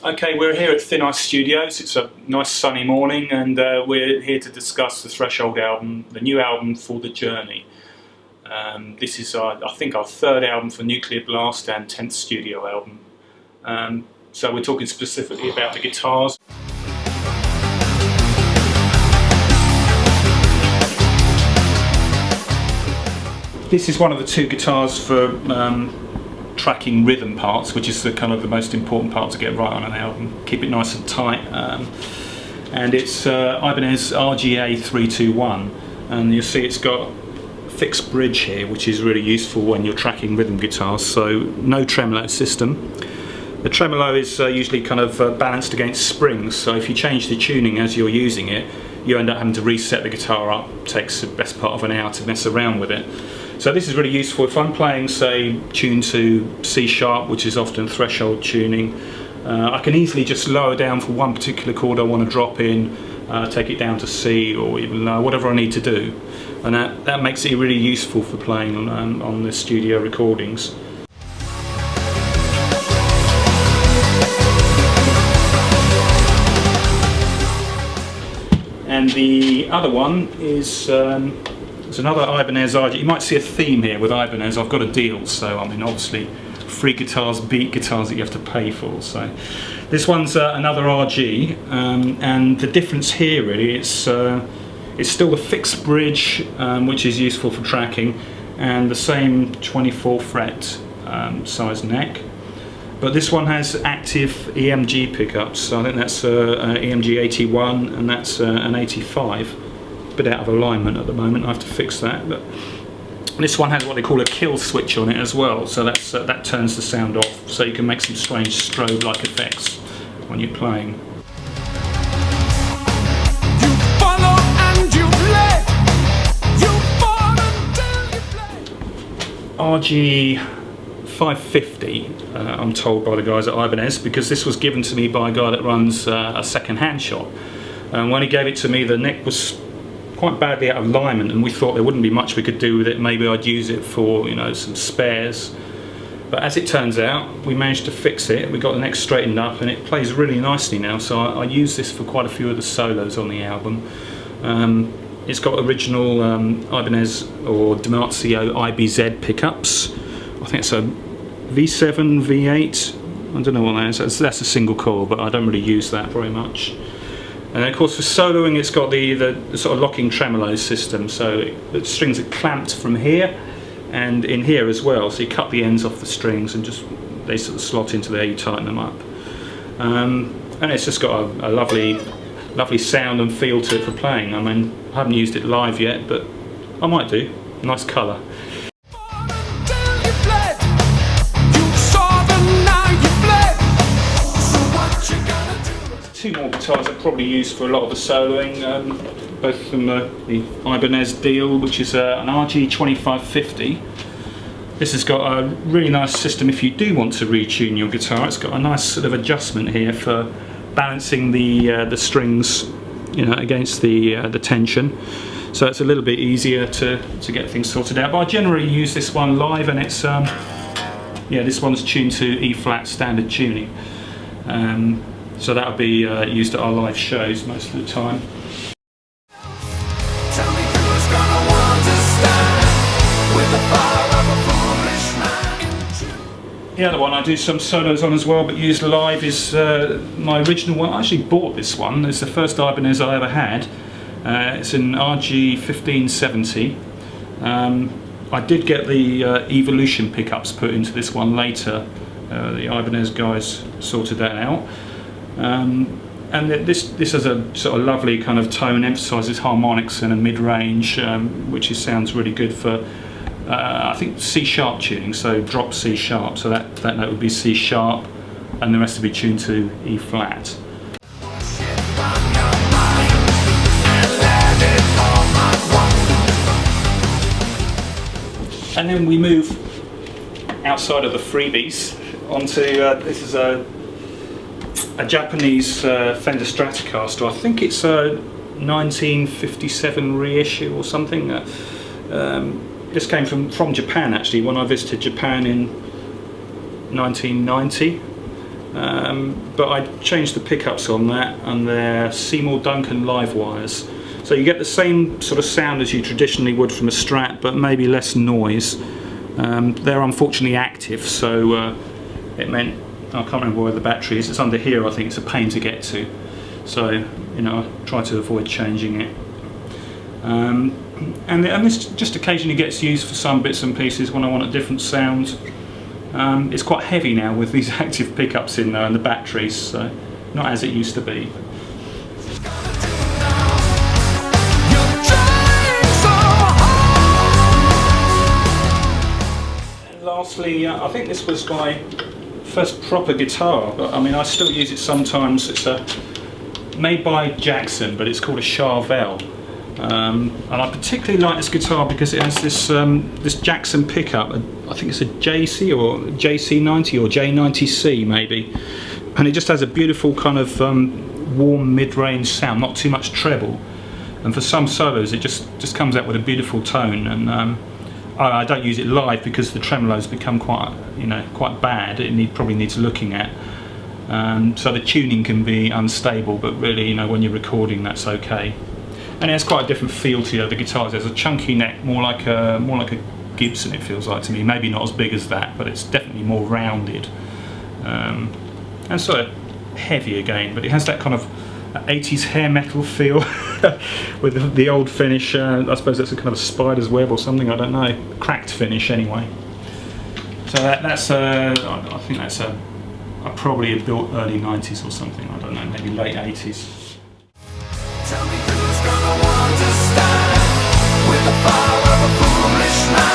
Okay, we're here at Thin Ice Studios. It's a nice sunny morning and we're here to discuss the Threshold album, the new album for The Journey. This is, I think, our third album for Nuclear Blast and 10th studio album. So we're talking specifically about the guitars. This is one of the two guitars for tracking rhythm parts, which is the most important part to get right on an album. Keep it nice and tight. And it's Ibanez RG321, and you'll see it's got a fixed bridge here, which is really useful when you're tracking rhythm guitars. So no tremolo system. The tremolo is usually balanced against springs, so if you change the tuning as you're using it, you end up having to reset the guitar up. It takes the best part of an hour to mess around with it. So this is really useful if I'm playing, say, tuned to C sharp, which is often threshold tuning. I can easily just lower down for one particular chord I want to drop in, take it down to C or even whatever I need to do, and that makes it really useful for playing on the studio recordings. And the other one is it's another Ibanez RG. You might see a theme here with Ibanez. I've got a deal, so I mean, obviously free guitars beat guitars that you have to pay for. So this one's another RG, and the difference here really it's still the fixed bridge, which is useful for tracking, and the same 24 fret size neck. But this one has active EMG pickups, so I think that's an EMG 81 and that's an 85. Bit out of alignment at the moment, I have to fix that. But this one has what they call a kill switch on it as well, so that turns the sound off, so you can make some strange strobe-like effects when you're playing. RG550, I'm told by the guys at Ibanez, because this was given to me by a guy that runs a second-hand shop. And when he gave it to me, the neck was quite badly out of alignment, and we thought there wouldn't be much we could do with it. Maybe I'd use it for, some spares. But as it turns out, we managed to fix it. We got the neck straightened up, and it plays really nicely now. So I use this for quite a few of the solos on the album. It's got original Ibanez or Damasio IBZ pickups. I think it's a V7, V8. I don't know what that is. That's a single coil, but I don't really use that very much. And then of course for soloing, it's got the sort of locking tremolo system, so the strings are clamped from here and in here as well, so you cut the ends off the strings and they sort of slot into there, you tighten them up. And it's just got a lovely sound and feel to it for playing. I mean, I haven't used it live yet, but I might do. Nice colour. Two more guitars I've probably used for a lot of the soloing, both from the Ibanez deal, which is an RG2550. This has got a really nice system if you do want to retune your guitar. It's got a nice sort of adjustment here for balancing the strings, against the tension. So it's a little bit easier to get things sorted out. But I generally use this one live, and it's this one's tuned to E flat standard tuning. So that'll be used at our live shows most of the time. The other one I do some solos on as well, but used live, is my original one. I actually bought this one. It's the first Ibanez I ever had. It's an RG1570. I did get the Evolution pickups put into this one later. The Ibanez guys sorted that out. And this has a sort of lovely kind of tone, emphasises harmonics and a mid-range, which sounds really good for I think C sharp tuning, so drop C sharp, so that note would be C sharp and the rest would be tuned to E flat. And then we move outside of the freebies onto this is a Japanese Fender Stratocaster. I think it's a 1957 reissue or something. This came from Japan actually when I visited Japan in 1990. but I changed the pickups on that, and they're Seymour Duncan live wires. So you get the same sort of sound as you traditionally would from a Strat, but maybe less noise. They're unfortunately active, so it meant, I can't remember where the battery is, it's under here I think, it's a pain to get to. So, you know, I try to avoid changing it. And this just occasionally gets used for some bits and pieces when I want a different sound. It's quite heavy now with these active pickups in there and the batteries, so not as it used to be. And lastly, I think this was my first proper guitar, but I mean I still use it sometimes. It's made by Jackson, but it's called a Charvel. And I particularly like this guitar because it has this this Jackson pickup. I think it's a JC or JC90 or J90C maybe, and it just has a beautiful kind of warm mid-range sound, not too much treble. And for some solos, it just comes out with a beautiful tone. And I don't use it live because the tremolos become quite bad. It probably needs looking at. So the tuning can be unstable, but really, when you're recording, that's okay. And it has quite a different feel to the other guitars. There's a chunky neck, more like a Gibson. It feels like to me. Maybe not as big as that, but it's definitely more rounded. And sort of heavy again, but it has that kind of 80s hair metal feel with the old finish. I suppose that's a kind of a spider's web or something. I don't know. Cracked finish anyway. So that's I think that's probably built early 90s or something. I don't know, maybe late 80s. Tell me who's gonna want to stand with the power of a foolish man.